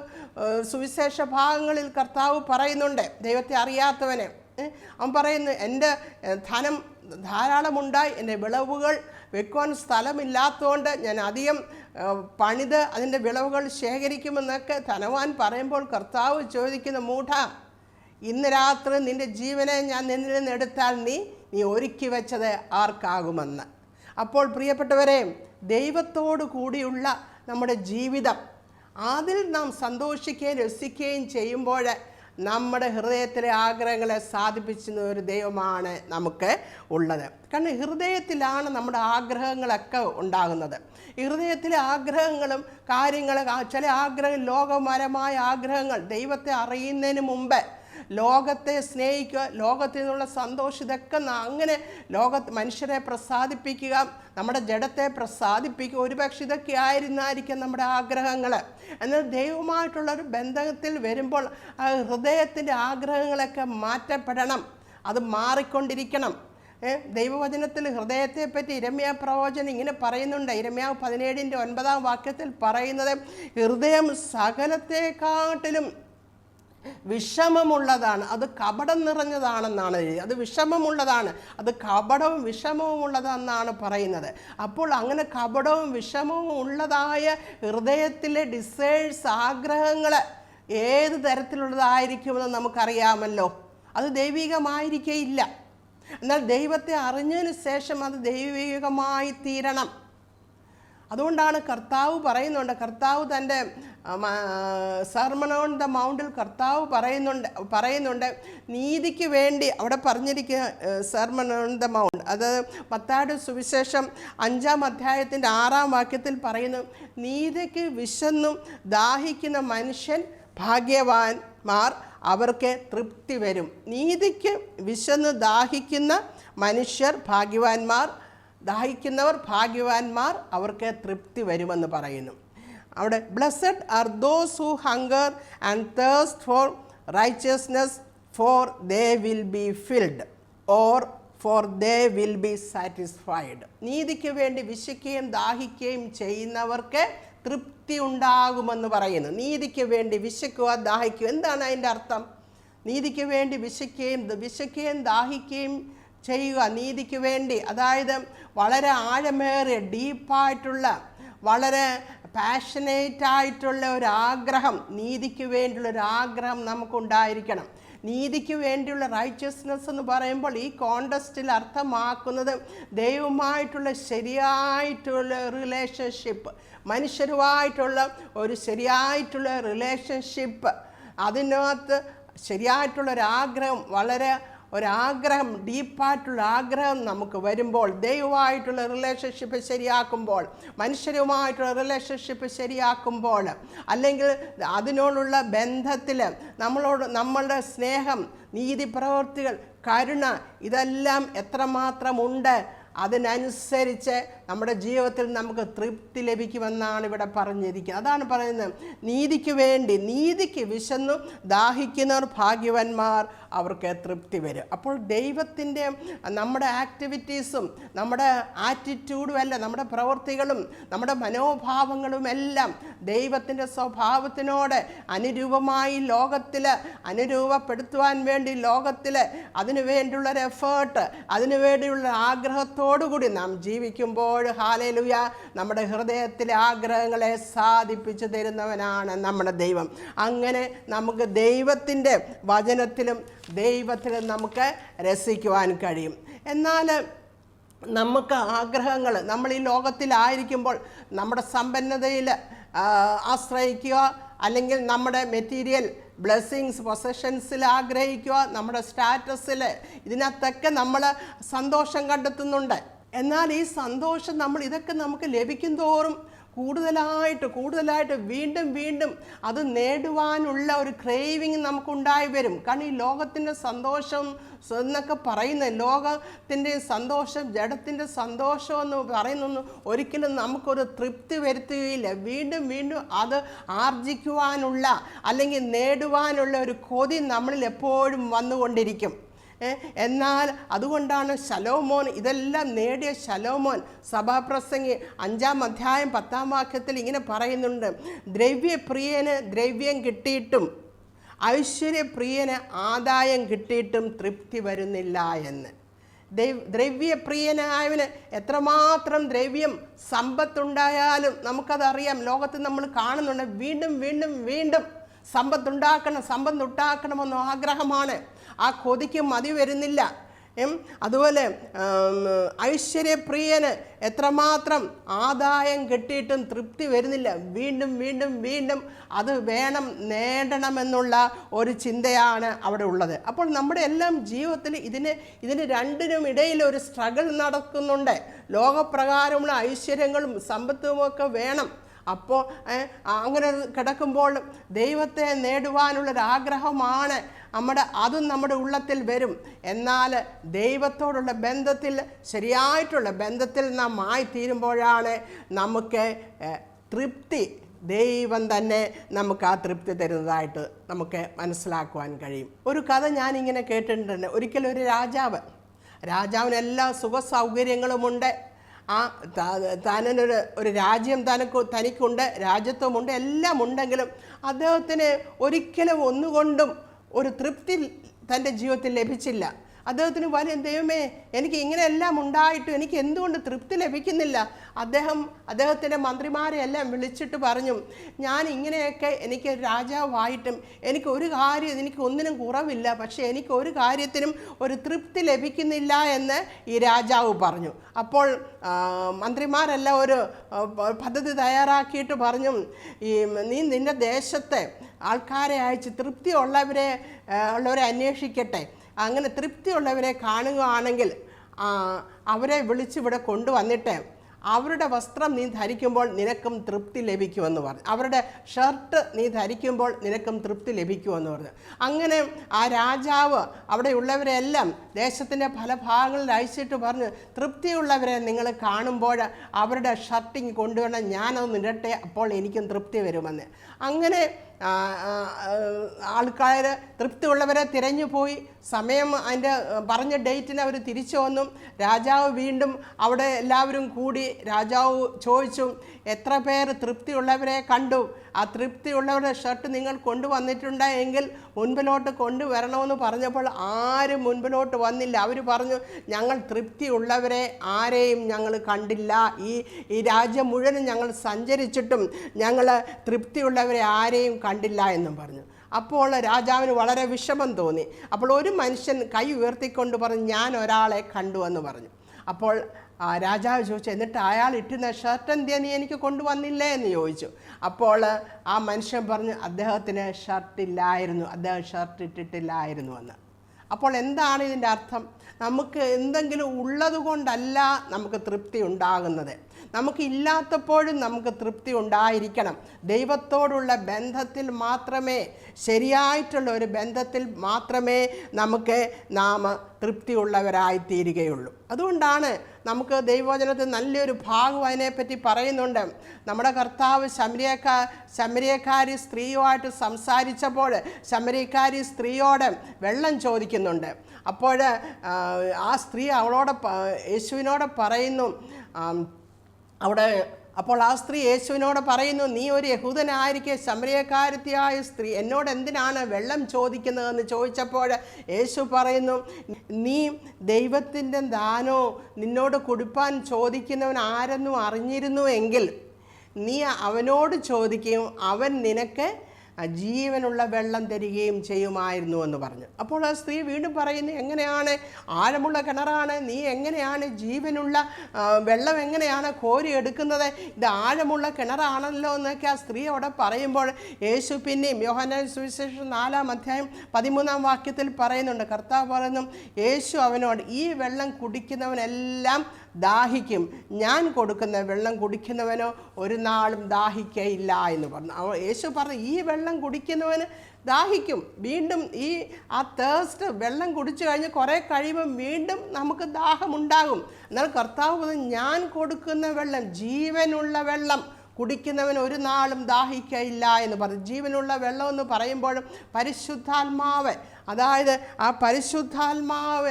സുവിശേഷ ഭാഗങ്ങളിൽ കർത്താവ് പറയുന്നുണ്ട്, ദൈവത്തെ അറിയാത്തവനെ. അവൻ പറയുന്നു, എൻ്റെ ധനം ധാരാളമുണ്ടായി, എൻ്റെ വിളവുകൾ വെക്കുവാൻ സ്ഥലമില്ലാത്തതുകൊണ്ട് ഞാൻ അധികം പണിത് അതിൻ്റെ വിളവുകൾ ശേഖരിക്കുമെന്നൊക്കെ ധനവാൻ പറയുമ്പോൾ കർത്താവ് ചോദിക്കുന്ന, മൂഢ, ഇന്ന് രാത്രി നിൻ്റെ ജീവനെ ഞാൻ നിന്നിൽ നിന്ന് എടുത്താൽ നീ ഒരുക്കി വെച്ചത് ആർക്കാകുമെന്ന്. അപ്പോൾ പ്രിയപ്പെട്ടവരെ, ദൈവത്തോടു കൂടിയുള്ള നമ്മുടെ ജീവിതം, അതിൽ നാം സന്തോഷിക്കുകയും രസിക്കുകയും ചെയ്യുമ്പോൾ നമ്മുടെ ഹൃദയത്തിലെ ആഗ്രഹങ്ങളെ സാധിപ്പിക്കുന്ന ഒരു ദൈവമാണ് നമുക്ക് ഉള്ളത്. കാരണം ഹൃദയത്തിലാണ് നമ്മുടെ ആഗ്രഹങ്ങളൊക്കെ ഉണ്ടാകുന്നത്. ഹൃദയത്തിലെ ആഗ്രഹങ്ങളും ചില ആഗ്രഹങ്ങൾ, ലോകപരമായ ആഗ്രഹങ്ങൾ, ദൈവത്തെ അറിയുന്നതിന് മുമ്പ് ലോകത്തെ സ്നേഹിക്കുക, ലോകത്തിൽ നിന്നുള്ള സന്തോഷം, ഇതൊക്കെ അങ്ങനെ മനുഷ്യരെ പ്രസാദിപ്പിക്കുക, നമ്മുടെ ജഡത്തെ പ്രസാദിപ്പിക്കുക, ഒരുപക്ഷെ ഇതൊക്കെ ആയിരുന്നായിരിക്കും നമ്മുടെ ആഗ്രഹങ്ങൾ. എന്നാൽ ദൈവമായിട്ടുള്ളൊരു ബന്ധത്തിൽ വരുമ്പോൾ ആ ഹൃദയത്തിൻ്റെ ആഗ്രഹങ്ങളൊക്കെ മാറ്റപ്പെടണം, അത് മാറിക്കൊണ്ടിരിക്കണം. ദൈവവചനത്തിൽ ഹൃദയത്തെ പറ്റി ഇരമ്യാ പ്രവചനം ഇങ്ങനെ പറയുന്നുണ്ട്. ഇരമ്യാവ് 17-9 വാക്യത്തിൽ പറയുന്നത്, ഹൃദയം സകലത്തെക്കാട്ടിലും വിഷമമുള്ളതാണ്, അത് കപടം നിറഞ്ഞതാണെന്നാണ്. അത് വിഷമമുള്ളതാണ്, അത് കപടവും വിഷമവും ഉള്ളതെന്നാണ് പറയുന്നത്. അപ്പോൾ അങ്ങനെ കപടവും വിഷമവും ഉള്ളതായ ഹൃദയത്തിലെ ഡിസൈഴ്സ്, ആഗ്രഹങ്ങൾ ഏത് തരത്തിലുള്ളതായിരിക്കുമെന്ന് നമുക്കറിയാമല്ലോ. അത് ദൈവികമായിരിക്കയില്ല. എന്നാൽ ദൈവത്തെ അറിഞ്ഞതിന് ശേഷം അത് ദൈവികമായി തീരണം. അതുകൊണ്ടാണ് കർത്താവ് കർത്താവ് തൻ്റെ സർമൺ ഓൺ ദ മൗണ്ടിൽ കർത്താവ് പറയുന്നുണ്ട് നീതിക്ക് വേണ്ടി അവിടെ പറഞ്ഞിരിക്കുക. സർമൺ ഓൺ ദ മൗണ്ട്, അത് മത്തായിയുടെ സുവിശേഷം 5-ാം അധ്യായത്തിൻ്റെ 6-ാം വാക്യത്തിൽ പറയുന്നു, നീതിക്ക് വിശന്നും ദാഹിക്കുന്ന മനുഷ്യൻ ഭാഗ്യവാന്മാർ, അവർക്ക് തൃപ്തി വരും. നീതിക്ക് വിശന്ന് ദാഹിക്കുന്ന മനുഷ്യർ ദാഹിക്കുന്നവർ ഭാഗ്യവാന്മാർ, അവർക്ക് തൃപ്തി വരുമെന്ന് പറയുന്നു. അവിടെ blessed are those who hunger and thirst for righteousness, for they will be filled, or for they will be satisfied. നീതിക്ക് വേണ്ടി വിശക്കുകയും ദാഹിക്കുകയും ചെയ്യുന്നവർക്ക് തൃപ്തി ഉണ്ടാകുമെന്ന് പറയുന്നു. നീതിക്ക് വേണ്ടി വിശക്കുക, ദാഹിക്കുക, എന്താണ് അതിൻ്റെ അർത്ഥം? നീതിക്ക് വേണ്ടി വിശക്കുകയും ദാഹിക്കുകയും ചെയ്യുക. നീതിക്ക് വേണ്ടി, അതായത് വളരെ ആഴമേറിയ ഡീപ്പായിട്ടുള്ള, വളരെ പാഷനേറ്റായിട്ടുള്ള ഒരാഗ്രഹം, നീതിക്ക് വേണ്ടിയുള്ള ഒരാഗ്രഹം നമുക്കുണ്ടായിരിക്കണം. നീതിക്ക് വേണ്ടിയുള്ള റൈച്ചസ്നെസ് എന്ന് പറയുമ്പോൾ ഈ കോണ്ടസ്റ്റിൽ അർത്ഥമാക്കുന്നത് ദൈവവുമായിട്ടുള്ള ശരിയായിട്ടുള്ള റിലേഷൻഷിപ്പ്, മനുഷ്യരുമായിട്ടുള്ള ഒരു ശരിയായിട്ടുള്ള റിലേഷൻഷിപ്പ്, അതിനകത്ത് ശരിയായിട്ടുള്ളൊരാഗ്രഹം, ഒരാഗ്രഹം, ഡീപ്പായിട്ടുള്ള ആഗ്രഹം നമുക്ക് വരുമ്പോൾ, ദൈവമായിട്ടുള്ള റിലേഷൻഷിപ്പ് ശരിയാക്കുമ്പോൾ, മനുഷ്യരുമായിട്ടുള്ള റിലേഷൻഷിപ്പ് ശരിയാക്കുമ്പോൾ, അല്ലെങ്കിൽ അതിനോടുള്ള ബന്ധത്തിൽ നമ്മളുടെ സ്നേഹം, നീതി പ്രവൃത്തികൾ, കരുണ, ഇതെല്ലാം എത്രമാത്രമുണ്ട്, അതിനനുസരിച്ച് നമ്മുടെ ജീവിതത്തിൽ നമുക്ക് തൃപ്തി ലഭിക്കുമെന്നാണ് ഇവിടെ പറഞ്ഞിരിക്കുന്നത്. അതാണ് പറയുന്നത്, നീതിക്ക് വിശന്നു ദാഹിക്കുന്നവർ ഭാഗ്യവാന്മാർ, അവർക്ക് തൃപ്തി വരും. അപ്പോൾ ദൈവത്തിൻ്റെ നമ്മുടെ ആക്ടിവിറ്റീസും നമ്മുടെ ആറ്റിറ്റ്യൂഡും എല്ലാം, നമ്മുടെ പ്രവൃത്തികളും നമ്മുടെ മനോഭാവങ്ങളും എല്ലാം ദൈവത്തിൻ്റെ സ്വഭാവത്തിനോട് അനുരൂപമായി ലോകത്തിൽ അനുരൂപപ്പെടുത്തുവാൻ വേണ്ടി ലോകത്തിൽ അതിനു വേണ്ടിയുള്ളൊരു എഫേർട്ട്, അതിനു വേണ്ടിയുള്ള ആഗ്രഹത്തോടുകൂടി നാം ജീവിക്കുമ്പോൾ, ഹല്ലേലൂയ, നമ്മുടെ ഹൃദയത്തിലെ ആഗ്രഹങ്ങളെ സാധിപ്പിച്ചു തരുന്നവനാണ് നമ്മുടെ ദൈവം. അങ്ങനെ നമുക്ക് ദൈവത്തിൻ്റെ വചനത്തിലും ദൈവത്തിലും നമുക്ക് രസിക്കുവാൻ കഴിയും. എന്നാൽ നമുക്ക് ആഗ്രഹങ്ങൾ, നമ്മൾ ഈ ലോകത്തിലായിരിക്കുമ്പോൾ നമ്മുടെ സമ്പന്നതയിൽ ആശ്രയിക്കുക, അല്ലെങ്കിൽ നമ്മുടെ മെറ്റീരിയൽ ബ്ലെസ്സിങ്സ്, പൊസഷൻസിൽ ആഗ്രഹിക്കുക, നമ്മുടെ സ്റ്റാറ്റസിൽ, ഇതിനകത്തൊക്കെ നമ്മൾ സന്തോഷം കണ്ടെത്തുന്നുണ്ട്. എന്നാൽ ഈ സന്തോഷം ഇതൊക്കെ നമുക്ക് ലഭിക്കും തോറും കൂടുതലായിട്ട് വീണ്ടും അത് നേടുവാനുള്ള ഒരു ക്രേവിങ് നമുക്കുണ്ടായി വരും. കാരണം ഈ ലോകത്തിൻ്റെ സന്തോഷം എന്നൊക്കെ പറയുന്ന, ലോകത്തിൻ്റെ സന്തോഷം, ജഡത്തിൻ്റെ സന്തോഷം എന്ന് പറയുന്നൊന്നും ഒരിക്കലും നമുക്കൊരു തൃപ്തി വരുത്തുകയില്ല. വീണ്ടും അത് ആർജിക്കുവാനുള്ള, അല്ലെങ്കിൽ നേടുവാനുള്ള ഒരു കൊതി നമ്മളിൽ എപ്പോഴും വന്നുകൊണ്ടിരിക്കും. എന്നാൽ അതുകൊണ്ടാണ് ശലോമോൻ, ഇതെല്ലാം നേടിയ ശലോമോൻ സഭാപ്രസംഗി 5-ാം അധ്യായം 10-ാം വാക്യത്തിൽ ഇങ്ങനെ പറയുന്നുണ്ട്, ദ്രവ്യപ്രിയന് ദ്രവ്യം കിട്ടിയിട്ടും ഐശ്വര്യപ്രിയന് ആദായം കിട്ടിയിട്ടും തൃപ്തി വരുന്നില്ല എന്ന്. ദ്രവ്യപ്രിയനായവന് എത്രമാത്രം ദ്രവ്യം സമ്പത്തുണ്ടായാലും നമുക്കതറിയാം, ലോകത്ത് നമ്മൾ കാണുന്നുണ്ട്, വീണ്ടും സമ്പത്തുണ്ടാക്കണമെന്നോ ആഗ്രഹമാണ്. ആ കൊതിക്ക് മതി വരുന്നില്ല. അതുപോലെ ഐശ്വര്യപ്രിയന് എത്രമാത്രം ആദായം കിട്ടിയിട്ടും തൃപ്തി വരുന്നില്ല. വീണ്ടും അത് നേടണമെന്നുള്ള ഒരു ചിന്തയാണ് അവിടെ ഉള്ളത്. അപ്പോൾ നമ്മുടെ എല്ലാം ജീവിതത്തിൽ ഇതിന് രണ്ടിനും ഇടയിൽ ഒരു സ്ട്രഗിൾ നടക്കുന്നുണ്ട്. ലോകപ്രകാരമുള്ള ഐശ്വര്യങ്ങളും സമ്പത്തുമൊക്കെ വേണം. അപ്പോൾ അങ്ങനെ കിടക്കുമ്പോൾ ദൈവത്തെ നേടുവാനുള്ളൊരാഗ്രഹമാണ് അതും നമ്മുടെ ഉള്ളത്തിൽ വരും. എന്നാൽ ദൈവത്തോടുള്ള ബന്ധത്തിൽ, ശരിയായിട്ടുള്ള ബന്ധത്തിൽ നാം ആയിത്തീരുമ്പോഴാണ് നമുക്ക് തൃപ്തി, ദൈവം തന്നെ നമുക്ക് ആ തൃപ്തി തരുന്നതായിട്ട് നമുക്ക് മനസ്സിലാക്കുവാൻ കഴിയും. ഒരു കഥ ഞാനിങ്ങനെ കേട്ടിട്ടുണ്ട്. ഒരിക്കലും ഒരു രാജാവിന് എല്ലാ സുഖ സൗകര്യങ്ങളുമുണ്ട്. ഒരു രാജ്യം തനിക്കുണ്ട്, രാജ്യത്വമുണ്ട്, എല്ലാം ഉണ്ടെങ്കിലും അദ്ദേഹത്തിന് ഒരിക്കലും ഒന്നുകൊണ്ടും ഒരു തൃപ്തി തൻ്റെ ജീവിതത്തിൽ ലഭിച്ചില്ല. അദ്ദേഹത്തിന് വലിയ ദൈവമേ, എനിക്ക് ഇങ്ങനെയെല്ലാം ഉണ്ടായിട്ടും എനിക്ക് എന്തുകൊണ്ട് തൃപ്തി ലഭിക്കുന്നില്ല. അദ്ദേഹത്തിൻ്റെ മന്ത്രിമാരെ എല്ലാം വിളിച്ചിട്ട് പറഞ്ഞു, ഞാൻ ഇങ്ങനെയൊക്കെ എനിക്ക് രാജാവായിട്ടും എനിക്ക് ഒരു കാര്യം, എനിക്ക് ഒന്നിനും കുറവില്ല, പക്ഷേ എനിക്ക് ഒരു കാര്യത്തിനും ഒരു തൃപ്തി ലഭിക്കുന്നില്ല എന്ന് ഈ രാജാവ് പറഞ്ഞു. അപ്പോൾ മന്ത്രിമാരെല്ലാം ഒരു പദ്ധതി തയ്യാറാക്കിയിട്ട് പറഞ്ഞു, നീ നിൻ്റെ ദേശത്തെ ആൾക്കാരെ അയച്ച് തൃപ്തിയുള്ളവരെ അന്വേഷിക്കട്ടെ. അങ്ങനെ തൃപ്തിയുള്ളവരെ കാണുകയാണെങ്കിൽ അവരെ വിളിച്ചിവിടെ കൊണ്ടുവന്നിട്ട് അവരുടെ വസ്ത്രം നീ ധരിക്കുമ്പോൾ നിനക്കും തൃപ്തി ലഭിക്കുമെന്ന് പറഞ്ഞു. അവരുടെ ഷർട്ട് നീ ധരിക്കുമ്പോൾ നിനക്കും തൃപ്തി ലഭിക്കുമെന്ന് പറഞ്ഞു. അങ്ങനെ ആ രാജാവ് അവിടെയുള്ളവരെല്ലാം ദേശത്തിൻ്റെ പല ഭാഗങ്ങളിൽ അയച്ചിട്ട് പറഞ്ഞു, തൃപ്തിയുള്ളവരെ നിങ്ങൾ കാണുമ്പോൾ അവരുടെ ഷർട്ടിങ് കൊണ്ടുവരണം, ഞാനൊന്ന് ഇടട്ടെ, അപ്പോൾ എനിക്കും തൃപ്തി വരുമെന്ന്. അങ്ങനെ ആൾക്കാർ തൃപ്തിയുള്ളവരെ തിരഞ്ഞു പോയി. സമയം അതിൻ്റെ പറഞ്ഞ ഡേറ്റിന് അവർ തിരിച്ചു വന്നു. രാജാവ് വീണ്ടും അവിടെ എല്ലാവരും കൂടി രാജാവ് ചോദിച്ചു, എത്ര പേർ തൃപ്തിയുള്ളവരെ കണ്ടു? ആ തൃപ്തിയുള്ളവരുടെ ഷർട്ട് നിങ്ങൾ കൊണ്ടുവന്നിട്ടുണ്ട് എങ്കിൽ മുൻപിലോട്ട് കൊണ്ടുവരണമെന്ന് പറഞ്ഞപ്പോൾ ആരും മുൻപിലോട്ട് വന്നില്ല. അവർ പറഞ്ഞു, ഞങ്ങൾ തൃപ്തിയുള്ളവരെ ആരെയും ഞങ്ങൾ കണ്ടില്ല, ഈ രാജ്യം മുഴുവനും ഞങ്ങൾ സഞ്ചരിച്ചിട്ടും ഞങ്ങൾ തൃപ്തിയുള്ളവരെ ആരെയും കണ്ടില്ല എന്നും പറഞ്ഞു. അപ്പോൾ രാജാവിന് വളരെ വിഷമം തോന്നി. അപ്പോൾ ഒരു മനുഷ്യൻ കൈ ഉയർത്തിക്കൊണ്ട് പറഞ്ഞു, ഞാൻ ഒരാളെ കണ്ടു എന്ന് പറഞ്ഞു. അപ്പോൾ രാജാവ് ചോദിച്ചു, എന്നിട്ട് അയാൾ ഇട്ടുന്ന ഷർട്ട് എന്തിയാ നീ എനിക്ക് കൊണ്ടുവന്നില്ലേ എന്ന് ചോദിച്ചു. അപ്പോൾ ആ മനുഷ്യൻ പറഞ്ഞു, അദ്ദേഹത്തിന് ഷർട്ടില്ലായിരുന്നു, അദ്ദേഹം ഷർട്ട് ഇട്ടിട്ടില്ലായിരുന്നു എന്ന്. അപ്പോൾ എന്താണ് ഇതിൻ്റെ അർത്ഥം? നമുക്ക് എന്തെങ്കിലും ഉള്ളത് കൊണ്ടല്ല നമുക്ക് തൃപ്തി ഉണ്ടാകുന്നത്. നമുക്കില്ലാത്തപ്പോഴും നമുക്ക് തൃപ്തി ഉണ്ടായിരിക്കണം. ദൈവത്തോടുള്ള ബന്ധത്തിൽ മാത്രമേ, ശരിയായിട്ടുള്ള ഒരു ബന്ധത്തിൽ മാത്രമേ നാം തൃപ്തിയുള്ളവരായിത്തീരുകയുള്ളൂ. അതുകൊണ്ടാണ് നമുക്ക് ദൈവവചനത്തിൽ നല്ലൊരു ഭാഗം അതിനെപ്പറ്റി പറയുന്നുണ്ട്. നമ്മുടെ കർത്താവ് ശമരിയക്കാരി സ്ത്രീയുമായിട്ട് സംസാരിച്ചപ്പോൾ ശമരിയക്കാരി സ്ത്രീയോട് വെള്ളം ചോദിക്കുന്നുണ്ട്. അപ്പോൾ ആ സ്ത്രീ യേശുവിനോട് പറയുന്നു, അപ്പോൾ ആ സ്ത്രീ യേശുവിനോട് പറയുന്നു, നീ ഒരു യഹൂദനായിരിക്കെ ശമരിയക്കാരത്തിയായ സ്ത്രീ എന്നോട് എന്തിനാണ് വെള്ളം ചോദിക്കുന്നതെന്ന് ചോദിച്ചപ്പോൾ യേശു പറയുന്നു, നീ ദൈവത്തിൻ്റെ ദാനോ നിന്നോട് കുടിപ്പാൻ ചോദിക്കുന്നവൻ ആരെന്നും അറിഞ്ഞിരുന്നു എങ്കിൽ നീ അവനോട് ചോദിക്കുകയും അവൻ നിനക്ക് ജീവനുള്ള വെള്ളം തരികയും ചെയ്യുമായിരുന്നു എന്ന് പറഞ്ഞു. അപ്പോൾ ആ സ്ത്രീ വീണ്ടും പറയുന്നു, എങ്ങനെയാണ്, ആഴമുള്ള കിണറാണ്, നീ എങ്ങനെയാണ് ജീവനുള്ള വെള്ളം എങ്ങനെയാണ് കോരി എടുക്കുന്നത്? ഇത് ആഴമുള്ള കിണറാണല്ലോ എന്നൊക്കെ ആ സ്ത്രീ അവിടെ പറയുമ്പോൾ യേശു പിന്നെയും യോഹന്നാൻ സുവിശേഷം 4-ാം അധ്യായം 13-ാം വാക്യത്തിൽ പറയുന്നുണ്ട്, കർത്താവ് പറയുന്നു, യേശു അവനോട്, ഈ വെള്ളം കുടിക്കുന്നവനെല്ലാം ദാഹിക്കും, ഞാൻ കൊടുക്കുന്ന വെള്ളം കുടിക്കുന്നവനോ ഒരു നാളും ദാഹിക്കയില്ല എന്ന് പറഞ്ഞു. യേശു പറഞ്ഞു, ഈ വെള്ളം കുടിക്കുന്നവന് ദാഹിക്കും. വീണ്ടും ആ തേഴ്സ്റ്റ് വെള്ളം കുടിച്ചു കഴിഞ്ഞ് കുറേ കഴിയുമ്പോൾ വീണ്ടും നമുക്ക് ദാഹമുണ്ടാകും. എന്നാൽ കർത്താവ് പറഞ്ഞു, ഞാൻ കൊടുക്കുന്ന വെള്ളം, ജീവനുള്ള വെള്ളം കുടിക്കുന്നവൻ ഒരു നാളും ദാഹിക്കയില്ല എന്ന് പറഞ്ഞു. ജീവനുള്ള വെള്ളം എന്ന് പറയുമ്പോഴും പരിശുദ്ധാത്മാവ്, അതായത് ആ പരിശുദ്ധാത്മാവ്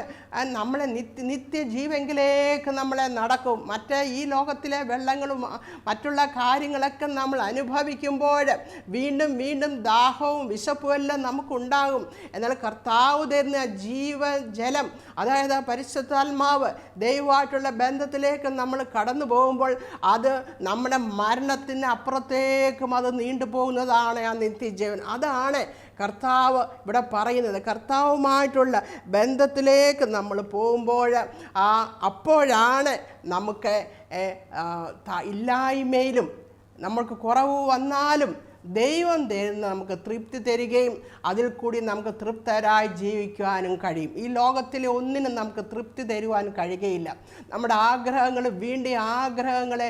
നമ്മളെ നിത്യജീവങ്കിലേക്ക് നമ്മളെ നടക്കും. മറ്റേ ഈ ലോകത്തിലെ വെള്ളങ്ങളും മറ്റുള്ള കാര്യങ്ങളൊക്കെ നമ്മൾ അനുഭവിക്കുമ്പോൾ വീണ്ടും വീണ്ടും ദാഹവും വിശപ്പും എല്ലാം നമുക്കുണ്ടാകും. എന്നാൽ കർത്താവ് തരുന്ന ജീവജലം, അതായത് ആ പരിശുദ്ധാത്മാവ്, ദൈവമായിട്ടുള്ള ബന്ധത്തിലേക്ക് നമ്മൾ കടന്നു പോകുമ്പോൾ അത് നമ്മുടെ മരണത്തിന് അപ്പുറത്തേക്കും അത് നീണ്ടുപോകുന്നതാണ് ആ നിത്യജീവൻ. അതാണ് കർത്താവ് ഇവിടെ പറയുന്നത്. കർത്താവുമായിട്ടുള്ള ബന്ധത്തിലേക്ക് നമ്മൾ പോകുമ്പോൾ അപ്പോഴാണ് നമുക്ക് ഇല്ലായ്മയിലും നമ്മൾക്ക് കുറവ് വന്നാലും ദൈവം തരുന്ന നമുക്ക് തൃപ്തി തരികയും അതിൽ കൂടി നമുക്ക് തൃപ്തരായി ജീവിക്കുവാനും കഴിയും. ഈ ലോകത്തിലെ ഒന്നിനും നമുക്ക് തൃപ്തി തരുവാൻ കഴിയുകയില്ല. നമ്മുടെ ആഗ്രഹങ്ങൾ ആഗ്രഹങ്ങളെ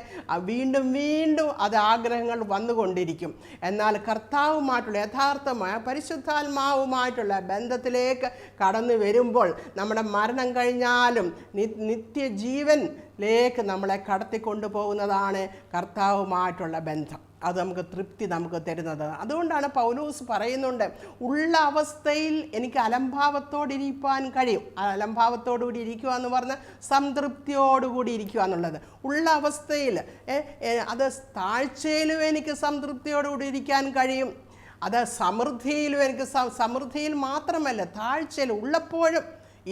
വീണ്ടും വീണ്ടും ആഗ്രഹങ്ങൾ വന്നുകൊണ്ടിരിക്കും. എന്നാൽ കർത്താവുമായിട്ടുള്ള യഥാർത്ഥമായ പരിശുദ്ധാത്മാവുമായിട്ടുള്ള ബന്ധത്തിലേക്ക് കടന്നു വരുമ്പോൾ നമ്മുടെ മരണം കഴിഞ്ഞാലും നിത്യജീവനിലേക്ക് നമ്മളെ കടത്തിക്കൊണ്ടു പോകുന്നതാണ് കർത്താവുമായിട്ടുള്ള ബന്ധം. അത് നമുക്ക് തൃപ്തി നമുക്ക് തരുന്നത്. അതുകൊണ്ടാണ് പൗലോസ് പറയുന്നുണ്ട്, ഉള്ള അവസ്ഥയിൽ എനിക്ക് അലംഭാവത്തോടിരിക്കാൻ കഴിയും. അലംഭാവത്തോടുകൂടി ഇരിക്കുക എന്ന് പറഞ്ഞാൽ സംതൃപ്തിയോടുകൂടി ഇരിക്കുക എന്നുള്ളത്. ഉള്ള അവസ്ഥയിൽ അത് താഴ്ചയിലും എനിക്ക് സംതൃപ്തിയോടുകൂടി ഇരിക്കാൻ കഴിയും. അത് സമൃദ്ധിയിലും എനിക്ക് സമൃദ്ധിയിൽ മാത്രമല്ല, താഴ്ചയിൽ ഉള്ളപ്പോഴും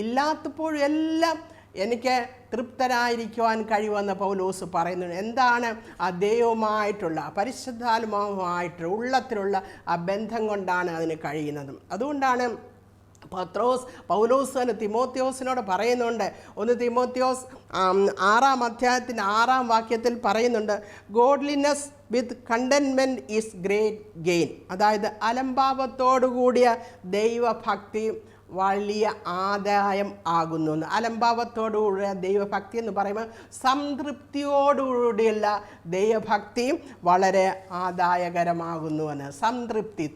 ഇല്ലാത്തപ്പോഴും എല്ലാം എനിക്ക് തൃപ്തനായിരിക്കുവാൻ കഴിയുമെന്ന് പൗലോസ് പറയുന്നുണ്ട്. എന്താണ്? ആ ദൈവവുമായിട്ടുള്ള പരിശുദ്ധാത്മാവുമായിട്ടുള്ള ഉള്ളത്തിലുള്ള ആ ബന്ധം കൊണ്ടാണ് അതിന് കഴിയുന്നതും. അതുകൊണ്ടാണ് പൗലോസ് തന്നെ തിമോത്തിയോസിനോട് പറയുന്നുണ്ട്. 1 തിമോത്തിയോസ് 6-ാം അധ്യായത്തിൻ്റെ 6-ാം വാക്യത്തിൽ പറയുന്നുണ്ട്, godliness with containment is great gain. അതായത് അലംഭാവത്തോടു കൂടിയ ദൈവഭക്തി വലിയ ആദായം ആകുന്നു. അലംഭാവത്തോടുകൂടിയ ദൈവഭക്തി എന്ന് പറയുമ്പോൾ സംതൃപ്തിയോടുകൂടിയുള്ള ദൈവഭക്തിയും വളരെ ആദായകരമാകുന്നുവെന്ന്.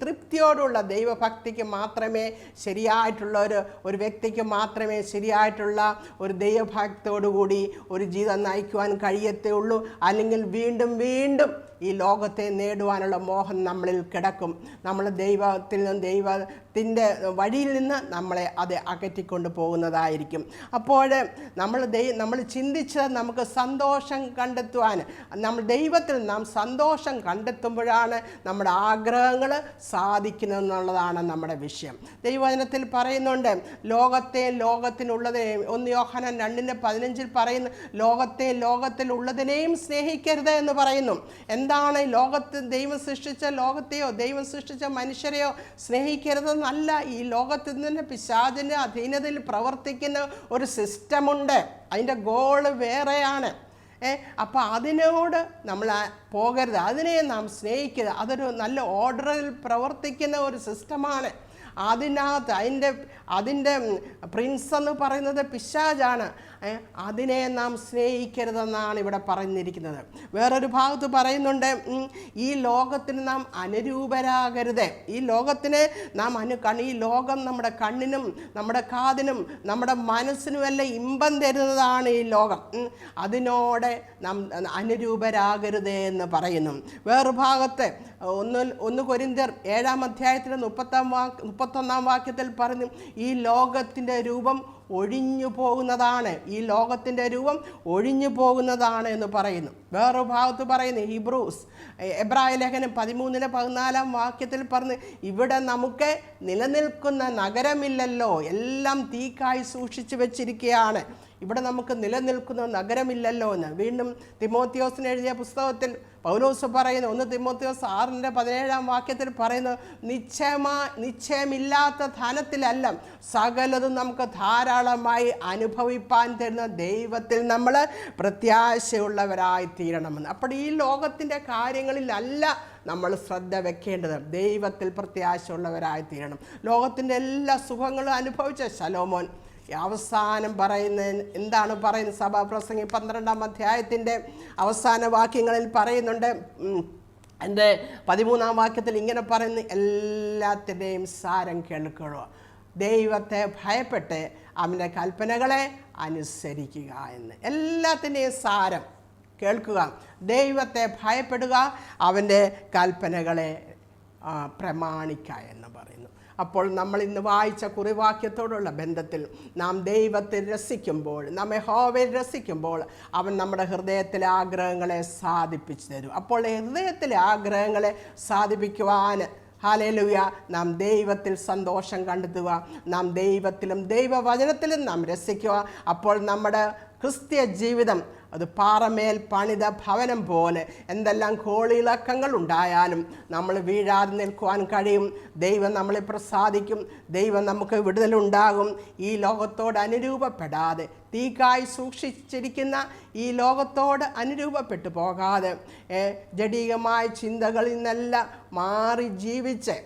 തൃപ്തിയോടുള്ള ദൈവഭക്തിക്ക് മാത്രമേ ശരിയായിട്ടുള്ള ഒരു വ്യക്തിക്ക് മാത്രമേ ശരിയായിട്ടുള്ള ഒരു ദൈവഭക്തിയോടുകൂടി ഒരു ജീവിതം നയിക്കുവാൻ കഴിയത്തുള്ളൂ. അല്ലെങ്കിൽ വീണ്ടും വീണ്ടും ഈ ലോകത്തെ നേടുവാനുള്ള മോഹം നമ്മളിൽ കിടക്കും. നമ്മൾ ദൈവത്തിൽ നിന്ന് ദൈവത്തിൻ്റെ വഴിയിൽ നിന്ന് നമ്മളെ അത് അകറ്റിക്കൊണ്ട് പോകുന്നതായിരിക്കും. അപ്പോൾ നമ്മൾ ചിന്തിച്ചത് നമുക്ക് സന്തോഷം കണ്ടെത്തുവാൻ, നമ്മൾ ദൈവത്തിൽ നാം സന്തോഷം കണ്ടെത്തുമ്പോഴാണ് നമ്മുടെ ആഗ്രഹങ്ങൾ സാധിക്കുന്നതെന്നുള്ളതാണ് നമ്മുടെ വിഷയം. ദൈവവചനത്തിൽ പറയുന്നുണ്ട്, ലോകത്തിനുള്ളതിനെയും 1 യോഹന്നാൻ 2:15 പറയുന്നു, ലോകത്തിലുള്ളതിനെയും സ്നേഹിക്കരുത് എന്ന് പറയുന്നു. എന്താണ് ദൈവം സൃഷ്ടിച്ച ലോകത്തെയോ ദൈവം സൃഷ്ടിച്ച മനുഷ്യരെയോ സ്നേഹിക്കരുതെന്നല്ല. ഈ ലോകത്തിൽ നിന്ന് പിശാചിൻ്റെ അധീനതയിൽ പ്രവർത്തിക്കുന്ന ഒരു സിസ്റ്റമുണ്ട്. അതിൻ്റെ ഗോള് വേറെയാണ്. അപ്പോൾ അതിനോട് നമ്മൾ പോകരുത്, അതിനെ നാം സ്നേഹിക്കരുത്. അതൊരു നല്ല ഓർഡറിൽ പ്രവർത്തിക്കുന്ന ഒരു സിസ്റ്റമാണ്. അതിൻ്റെ പ്രിൻസ് എന്ന് പറയുന്നത് പിശാചാണ്. അതിനെ നാം സ്നേഹിക്കരുതെന്നാണ് ഇവിടെ പറഞ്ഞിരിക്കുന്നത്. വേറൊരു ഭാഗത്ത് പറയുന്നുണ്ട്, ഈ ലോകത്തിന് നാം അനുരൂപരാകരുത്. ഈ ലോകത്തിന് നാം ഈ ലോകം നമ്മുടെ കണ്ണിനും നമ്മുടെ കാതിനും നമ്മുടെ മനസ്സിനുമെല്ലാം ഇമ്പം തരുന്നതാണ് ഈ ലോകം. അതിനോട് നാം അനുരൂപരാകരുത് എന്ന് പറയുന്നു. വേറൊരു ഭാഗത്ത് 1 കൊരിന്ത്യർ 7-ാം അധ്യായത്തിലെ 31-ാം വാക്യത്തിൽ പറഞ്ഞു, ഈ ലോകത്തിൻ്റെ രൂപം ഒഴിഞ്ഞു പോകുന്നതാണ്. ഈ ലോകത്തിൻ്റെ രൂപം ഒഴിഞ്ഞു പോകുന്നതാണ് എന്ന് പറയുന്നു. വേറൊരു ഭാഗത്ത് പറയുന്നു, എബ്രായ ലേഖനം 13-14 വാക്യത്തിൽ പറഞ്ഞ്, ഇവിടെ നമുക്ക് നിലനിൽക്കുന്ന നഗരമില്ലല്ലോ, എല്ലാം തീക്കായി സൂക്ഷിച്ചു വെച്ചിരിക്കുകയാണ്. ഇവിടെ നമുക്ക് നിലനിൽക്കുന്ന നഗരമില്ലല്ലോ എന്ന്. വീണ്ടും തിമോത്തിയോസിന് എഴുതിയ പുസ്തകത്തിൽ പൗലോസ് പറയുന്നു, 1 തിമോത്തിയോസ് 6:17 വാക്യത്തിൽ പറയുന്നു, നിശ്ചയമില്ലാത്ത ധനത്തിലല്ല സകലതും നമുക്ക് ധാരാളമായി അനുഭവിപ്പാൻ തരുന്ന ദൈവത്തിൽ നമ്മൾ പ്രത്യാശയുള്ളവരായി തീരണമെന്ന്. അപ്പോൾ ഈ ലോകത്തിൻ്റെ കാര്യങ്ങളിലല്ല നമ്മൾ ശ്രദ്ധ വെക്കേണ്ടത്, ദൈവത്തിൽ പ്രത്യാശയുള്ളവരായി തീരണം. ലോകത്തിൻ്റെ എല്ലാ സുഖങ്ങളും അനുഭവിച്ച ശലോമോൻ അവസാനം എന്താണ് പറയുന്നത്? സഭാപ്രസംഗി 12-ാം അധ്യായത്തിൻ്റെ അവസാന വാക്യങ്ങളിൽ പറയുന്നുണ്ട്. 13-ാം വാക്യത്തിൽ ഇങ്ങനെ പറയുന്നു, എല്ലാത്തിൻ്റെയും സാരം കേൾക്കുക, ദൈവത്തെ ഭയപ്പെട്ട് അവൻ്റെ കൽപ്പനകളെ അനുസരിക്കുക എന്ന്. എല്ലാത്തിൻ്റെയും സാരം കേൾക്കുക, ദൈവത്തെ ഭയപ്പെടുക, അവൻ്റെ കൽപ്പനകളെ പ്രമാണിക്കുക എന്ന് പറയുന്നു. അപ്പോൾ നമ്മൾ ഇന്ന് വായിച്ച കുറിവാക്യത്തോടുള്ള ബന്ധത്തിൽ നാം ദൈവത്തെ രസിക്കുമ്പോൾ, നാം യഹോവയെ രസിക്കുമ്പോൾ അവൻ നമ്മുടെ ഹൃദയത്തിലെ ആഗ്രഹങ്ങളെ സാധിപ്പിച്ചു തരും. അപ്പോൾ ഹൃദയത്തിലെ ആഗ്രഹങ്ങളെ സാധിപ്പിക്കുവാൻ ഹല്ലേലൂയ നാം ദൈവത്തിൽ സന്തോഷം കണ്ടെത്തുക, നാം ദൈവത്തിലും ദൈവവചനത്തിലും നാം രസിക്കുക. അപ്പോൾ നമ്മുടെ ക്രിസ്തീയ ജീവിതം അത് പാറമേൽ പണിത ഭവനം പോലെ എന്തെല്ലാം കോളിളക്കങ്ങൾ ഉണ്ടായാലും നമ്മൾ വീഴാതെ നിൽക്കുവാൻ കഴിയും. ദൈവം നമ്മളെ പ്രസാദിക്കും, ദൈവം നമുക്ക് വിടുതലുണ്ടാകും. ഈ ലോകത്തോട് അനുരൂപപ്പെടാതെ, തീക്കായി സൂക്ഷിച്ചിരിക്കുന്ന ഈ ലോകത്തോട് അനുരൂപപ്പെട്ടു പോകാതെ, ജഡികമായ ചിന്തകളിൽ നിന്നെല്ലാം മാറി ജീവിച്ച്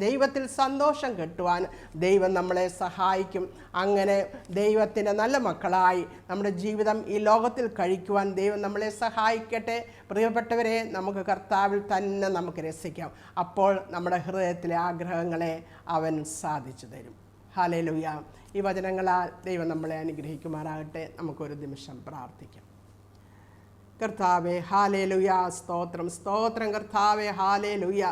ദൈവത്തിൽ സന്തോഷം കിട്ടുവാൻ ദൈവം നമ്മളെ സഹായിക്കും. അങ്ങനെ ദൈവത്തിൻ്റെ നല്ല മക്കളായി നമ്മുടെ ജീവിതം ഈ ലോകത്തിൽ കഴിക്കുവാൻ ദൈവം നമ്മളെ സഹായിക്കട്ടെ. പ്രിയപ്പെട്ടവരെ, നമുക്ക് കർത്താവിൽ തന്നെ നമുക്ക് രസിക്കാം. അപ്പോൾ നമ്മുടെ ഹൃദയത്തിലെ ആഗ്രഹങ്ങളെ അവൻ സാധിച്ചു തരും. ഹല്ലേലൂയ. ഈ വചനങ്ങളാൽ ദൈവം നമ്മളെ അനുഗ്രഹിക്കുമാറാകട്ടെ. നമുക്കൊരു നിമിഷം പ്രാർത്ഥിക്കാം. കർത്താവേ, ഹല്ലേലൂയ, സ്തോത്രം സ്തോത്രം. കർത്താവേ, ഹല്ലേലൂയ.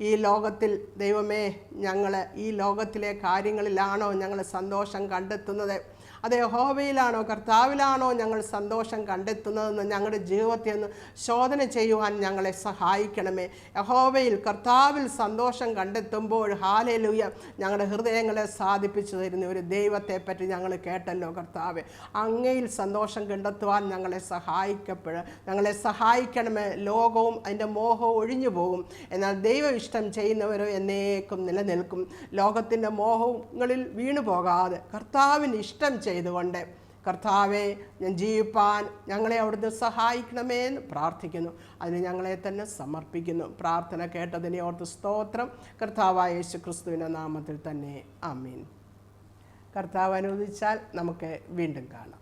ഈ ലോകത്തിൽ ദൈവമേ, ഞങ്ങൾ ഈ ലോകത്തിലെ കാര്യങ്ങളിലാണോ ഞങ്ങൾ സന്തോഷം കണ്ടെത്തുന്നത്? അത് യഹോവയിലാണോ കർത്താവിലാണോ ഞങ്ങൾ സന്തോഷം കണ്ടെത്തുന്നതെന്ന് ഞങ്ങളുടെ ജീവിതത്തെ ഒന്ന് ശോധന ചെയ്യുവാൻ ഞങ്ങളെ സഹായിക്കണമേ. യഹോവയിൽ കർത്താവിൽ സന്തോഷം കണ്ടെത്തുമ്പോൾ ഹല്ലേലൂയ ഞങ്ങളുടെ ഹൃദയങ്ങളെ സാധിപ്പിച്ചു തരുന്ന ഒരു ദൈവത്തെ പറ്റി ഞങ്ങൾ കേട്ടല്ലോ കർത്താവേ. അങ്ങയിൽ സന്തോഷം കണ്ടെത്തുവാൻ ഞങ്ങളെ സഹായിക്കണമേ. ലോകവും അതിൻ്റെ മോഹവും ഒഴിഞ്ഞു പോകും, എന്നാൽ ദൈവം ഇഷ്ടം ചെയ്യുന്നവരോ എന്നേക്കും നിലനിൽക്കും. ലോകത്തിൻ്റെ മോഹങ്ങളിൽ വീണു പോകാതെ കർത്താവിന് ഇഷ്ടം ചെയ്തുകൊണ്ട് കർത്താവെ ഞാൻ ജീവിപ്പാൻ ഞങ്ങളെ അവിടുന്ന് സഹായിക്കണമേ എന്ന് പ്രാർത്ഥിക്കുന്നു. അതിന് ഞങ്ങളെ തന്നെ സമർപ്പിക്കുന്നു. പ്രാർത്ഥന കേട്ടതിനെ ഓർത്ത് സ്തോത്രം. കർത്താവായ യേശു ക്രിസ്തുവിൻ്റെ നാമത്തിൽ തന്നെ ആമീൻ. കർത്താവ് അനുവദിച്ചാൽ നമുക്ക് വീണ്ടും കാണാം.